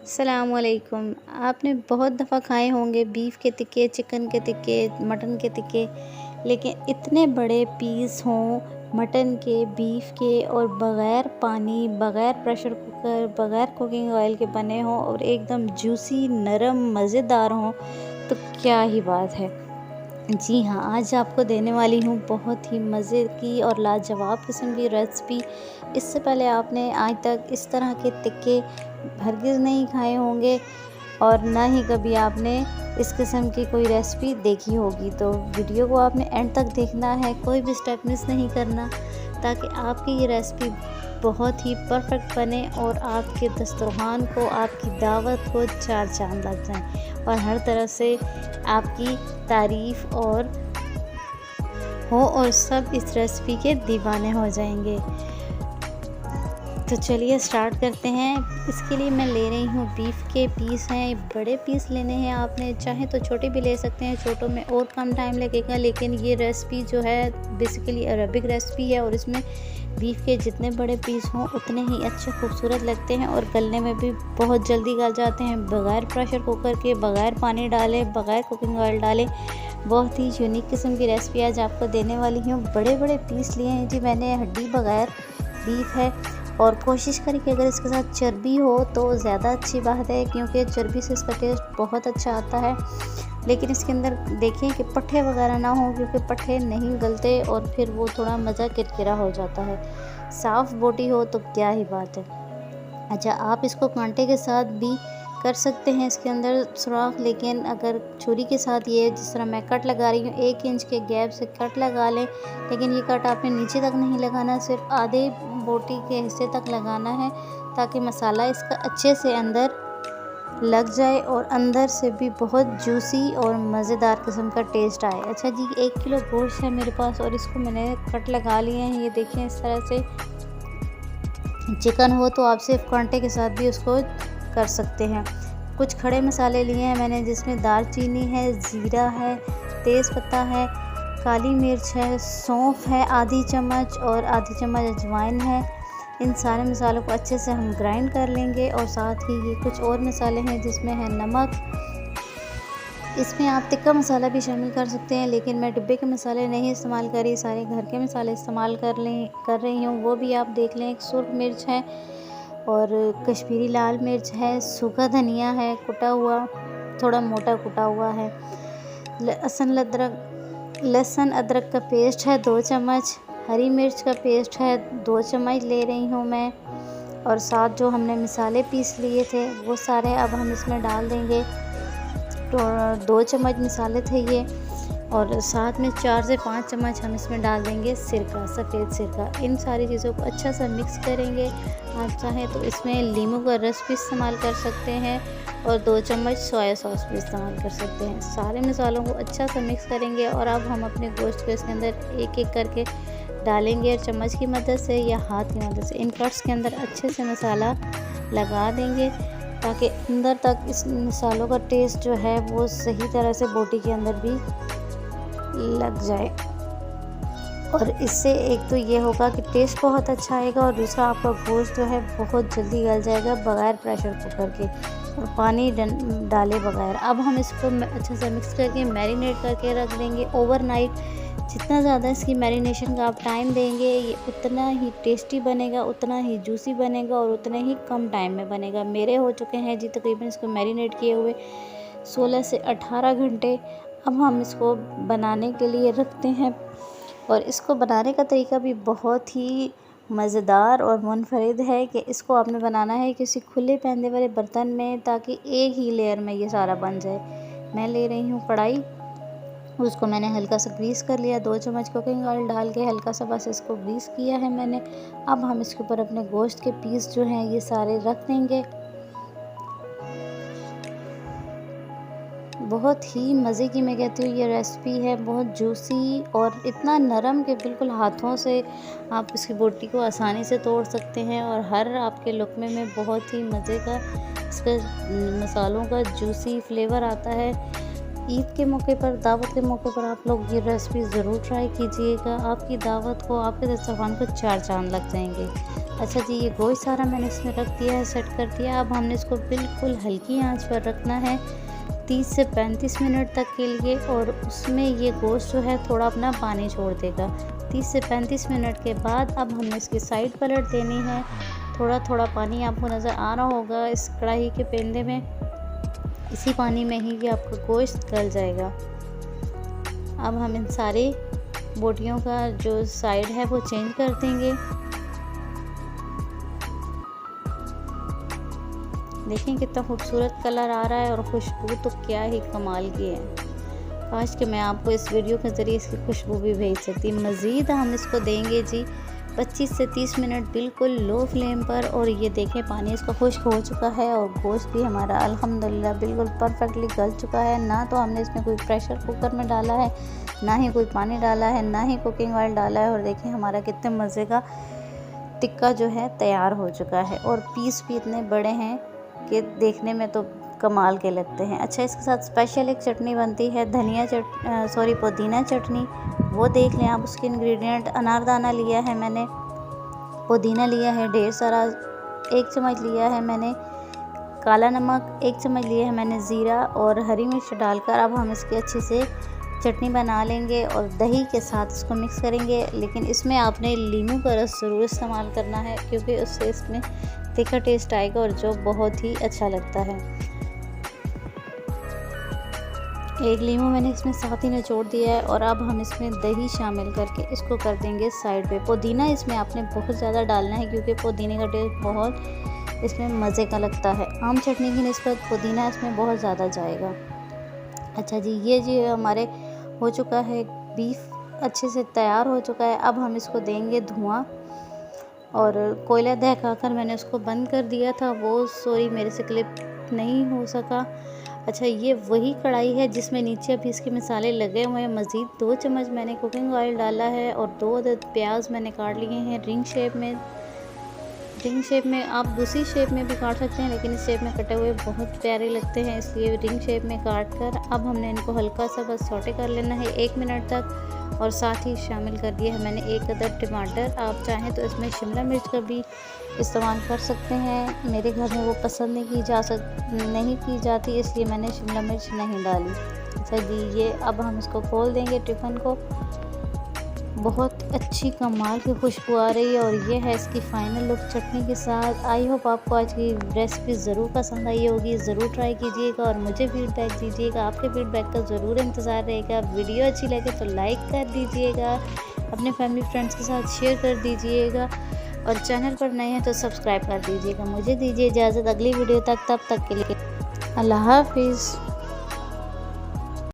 अस्सलामुअलैकुम। आपने बहुत दफ़ा खाए होंगे बीफ के टिक्के, चिकन के टिक्के, मटन के टिक्के, लेकिन इतने बड़े पीस हों मटन के, बीफ के और बग़ैर पानी, बग़ैर प्रेशर कुकर, बग़ैर कुकिंग ऑयल के बने हों और एकदम जूसी, नरम, मज़ेदार हों, तो क्या ही बात है। जी हाँ, आज आपको देने वाली हूँ बहुत ही मज़े की और लाजवाब किस्म की रेसिपी। इससे पहले आपने आज तक इस तरह के टिक्के हरगिज़ नहीं खाए होंगे और ना ही कभी आपने इस किस्म की कोई रेसिपी देखी होगी। तो वीडियो को आपने एंड तक देखना है, कोई भी स्टेप मिस नहीं करना, ताकि आपकी ये रेसिपी बहुत ही परफेक्ट बने और आपके दस्तरखान को, आपकी दावत को चार चाँद लग जाएँ और हर तरह से आपकी तारीफ़ और सब इस रेसिपी के दीवाने हो जाएंगे। तो चलिए स्टार्ट करते हैं। इसके लिए मैं ले रही हूँ बीफ के पीस हैं, बड़े पीस लेने हैं आपने, चाहे तो छोटे भी ले सकते हैं, छोटों में और कम टाइम लगेगा। लेकिन ये रेसिपी जो है बेसिकली अरबिक रेसिपी है और इसमें बीफ के जितने बड़े पीस हों उतने ही अच्छे खूबसूरत लगते हैं और गलने में भी बहुत जल्दी गल जाते हैं, बग़ैर प्रेशर कुकर के, बग़ैर पानी डाले, बग़ैर कुकिंग ऑयल डाले। बहुत ही यूनिक किस्म की रेसिपी आज आपको देने वाली हूँ। बड़े बड़े पीस लिए हैं जी मैंने, हड्डी बग़ैर बीफ है और कोशिश करें कि अगर इसके साथ चर्बी हो तो ज़्यादा अच्छी बात है, क्योंकि चर्बी से इसका टेस्ट बहुत अच्छा आता है। लेकिन इसके अंदर देखें कि पट्ठे वगैरह ना हो, क्योंकि पट्ठे नहीं गलते और फिर वो थोड़ा मज़ा किरकिरा हो जाता है। साफ़ बोटी हो तो क्या ही बात है। अच्छा, आप इसको कांटे के साथ भी कर सकते हैं इसके अंदर सुराख, लेकिन अगर छुरी के साथ ये जिस तरह मैं कट लगा रही हूँ 1 इंच के गैप से कट लगा लें। लेकिन ये कट आपने नीचे तक नहीं लगाना, सिर्फ आधे बोटी के हिस्से तक लगाना है, ताकि मसाला इसका अच्छे से अंदर लग जाए और अंदर से भी बहुत जूसी और मज़ेदार किस्म का टेस्ट आए। अच्छा जी, 1 किलो गोश्त है मेरे पास और इसको मैंने कट लगा लिए हैं। ये देखें इस तरह से। चिकन हो तो आप सिर्फ कांटे के साथ भी उसको कर सकते हैं। कुछ खड़े मसाले लिए हैं मैंने, जिसमें दालचीनी है, ज़ीरा है, तेज़पत्ता है, काली मिर्च है, सौंफ है आधी चम्मच और आधी चम्मच अजवाइन है। इन सारे मसालों को अच्छे से हम ग्राइंड कर लेंगे और साथ ही ये कुछ और मसाले हैं जिसमें है नमक। इसमें आप तिक्का मसाला भी शामिल कर सकते हैं, लेकिन मैं डिब्बे के मसाले नहीं इस्तेमाल कर रही, सारे घर के मसाले इस्तेमाल कर रही हूँ। वो भी आप देख लें। एक सुर्ख मिर्च है और कश्मीरी लाल मिर्च है, सूखा धनिया है कुटा हुआ, थोड़ा मोटा कुटा हुआ है, लहसुन अदरक का पेस्ट है 2 चम्मच, हरी मिर्च का पेस्ट है 2 चम्मच ले रही हूँ मैं, और साथ जो हमने मसाले पीस लिए थे वो सारे अब हम इसमें डाल देंगे। तो 2 चम्मच मसाले थे ये, और साथ में 4 से 5 चम्मच हम इसमें डाल देंगे सिरका, सफ़ेद सिरका। इन सारी चीज़ों को अच्छा सा मिक्स करेंगे। आप चाहें तो इसमें नींबू का रस भी इस्तेमाल कर सकते हैं और 2 चम्मच सोया सॉस भी इस्तेमाल कर सकते हैं। सारे मसालों को अच्छा सा मिक्स करेंगे और अब हम अपने गोश्त को इसके अंदर एक एक करके डालेंगे और चम्मच की मदद से या हाथ की मदद से इन कट्स के अंदर अच्छे से मसाला लगा देंगे, ताकि अंदर तक इस मसालों का टेस्ट जो है वो सही तरह से बोटी के अंदर भी लग जाए। और इससे एक तो ये होगा कि टेस्ट बहुत अच्छा आएगा और दूसरा आपका गोश्त जो है बहुत जल्दी गल जाएगा बग़ैर प्रेशर कुकर के और पानी डाले बगैर। अब हम इसको अच्छे से मिक्स करके मैरिनेट करके रख देंगे ओवरनाइट। जितना ज़्यादा इसकी मैरिनेशन का आप टाइम देंगे, ये उतना ही टेस्टी बनेगा, उतना ही जूसी बनेगा और उतने ही कम टाइम में बनेगा। मेरे हो चुके हैं जी तकरीबन इसको मैरिनेट किए हुए 16 से 18 घंटे। अब हम इसको बनाने के लिए रखते हैं और इसको बनाने का तरीका भी बहुत ही मज़ेदार और मुनफरिद है कि इसको आपने बनाना है किसी खुले पैंदे वाले बर्तन में, ताकि एक ही लेयर में ये सारा बन जाए। मैं ले रही हूँ कढ़ाई, उसको मैंने हल्का सा ग्रीस कर लिया, 2 चम्मच कुकिंग ऑयल डाल के हल्का सा बस इसको ग्रीस किया है मैंने। अब हम इसके ऊपर अपने गोश्त के पीस जो हैं ये सारे रख देंगे। बहुत ही मज़े की मैं कहती हूँ ये रेसिपी है, बहुत जूसी और इतना नरम कि बिल्कुल हाथों से आप इसकी बोटी को आसानी से तोड़ सकते हैं और हर आपके लुक़मे में बहुत ही मज़े का इसका मसालों का जूसी फ्लेवर आता है। ईद के मौके पर, दावत के मौके पर आप लोग ये रेसिपी ज़रूर ट्राई कीजिएगा। आपकी दावत को, आपके दस्तरखान को चार चाँद लग जाएंगे। अच्छा जी, ये गोश्त सारा मैंने इसमें रख दिया है, सेट कर दिया। अब हमने इसको बिल्कुल हल्की आंच पर रखना है 30 से 35 मिनट तक के लिए, और उसमें ये गोश्त जो है थोड़ा अपना पानी छोड़ देगा। 30 से 35 मिनट के बाद अब हमने इसकी साइड पलट देनी है। थोड़ा थोड़ा पानी आपको नज़र आ रहा होगा इस कढ़ाई के पेंदे में, इसी पानी में ही ये आपका गोश्त गल जाएगा। अब हम इन सारी बोटियों का जो साइड है वो चेंज कर देंगे। देखें कितना खूबसूरत कलर आ रहा है, और खुशबू तो क्या ही कमाल की है। काश कि मैं आपको इस वीडियो के ज़रिए इसकी खुशबू भी भेज सकती। मज़ीद हम इसको देंगे जी 25 से 30 मिनट बिल्कुल लो फ्लेम पर। और ये देखें पानी इसका खुश्क हो चुका है, और गोश्त भी हमारा अल्हम्दुलिल्लाह बिल्कुल परफेक्टली गल चुका है। ना तो हमने इसमें कोई प्रेशर कुकर में डाला है, ना ही कोई पानी डाला है, ना ही कुकिंग ऑयल डाला है। और देखें हमारा कितने मज़े का टिक्का जो है तैयार हो चुका है, और पीस भी इतने बड़े हैं कि देखने में तो कमाल के लगते हैं। अच्छा, इसके साथ स्पेशल एक चटनी बनती है पुदीना चटनी, वो देख लें आप। उसके इंग्रेडिएंट अनारदाना लिया है मैंने, पुदीना लिया है ढेर सारा 1 चम्मच लिया है मैंने, काला नमक 1 चम्मच लिया है मैंने, ज़ीरा और हरी मिर्च डालकर अब हम इसकी अच्छे से चटनी बना लेंगे और दही के साथ इसको मिक्स करेंगे। लेकिन इसमें आपने लीमू का रस ज़रूर इस्तेमाल करना है, क्योंकि उससे इसमें तीखा टेस्ट आएगा और जो बहुत ही अच्छा लगता है। 1 लीमू मैंने इसमें साथ ही निचोड़ दिया है, और अब हम इसमें दही शामिल करके इसको कर देंगे साइड पे। पुदीना इसमें आपने बहुत ज़्यादा डालना है, क्योंकि पुदीने का टेस्ट बहुत इसमें मज़े का लगता है। आम चटनी की निस्बत पुदीना इसमें बहुत ज़्यादा जाएगा। अच्छा जी, ये जी हमारे हो चुका है, बीफ अच्छे से तैयार हो चुका है। अब हम इसको देंगे धुआं, और कोयला दहकाकर मैंने उसको बंद कर दिया था, वो मेरे से क्लिप नहीं हो सका। अच्छा, ये वही कढ़ाई है जिसमें नीचे अभी इसके मसाले लगे हुए हैं। मज़ीद 2 चम्मच मैंने कुकिंग ऑयल डाला है, और 2 अदद प्याज मैंने काट लिए हैं रिंग शेप में। आप दूसरी शेप में भी काट सकते हैं, लेकिन इस शेप में कटे हुए बहुत प्यारे लगते हैं, इसलिए रिंग शेप में काट कर अब हमने इनको हल्का सा बस सौटे कर लेना है 1 मिनट तक। और साथ ही शामिल कर दिया है मैंने 1 अदद टमाटर। आप चाहें तो इसमें शिमला मिर्च का भी इस्तेमाल कर सकते हैं, मेरे घर में वो पसंद नहीं की जाती, इसलिए मैंने शिमला मिर्च नहीं डाली। अच्छा जी, ये अब हम इसको खोल देंगे टिफ़िन को। बहुत अच्छी कमाल की खुशबू आ रही है, और ये है इसकी फ़ाइनल लुक चटनी के साथ। आई होप आपको आज की रेसिपी ज़रूर पसंद आई होगी। ज़रूर ट्राई कीजिएगा और मुझे फीडबैक दीजिएगा। आपके फीडबैक का ज़रूर इंतज़ार रहेगा। वीडियो अच्छी लगे तो लाइक कर दीजिएगा, अपने फैमिली फ्रेंड्स के साथ शेयर कर दीजिएगा, और चैनल पर नए हैं तो सब्सक्राइब कर दीजिएगा। मुझे दीजिए इजाज़त अगली वीडियो तक, तब तक के लिए अल्लाह हाफिज़।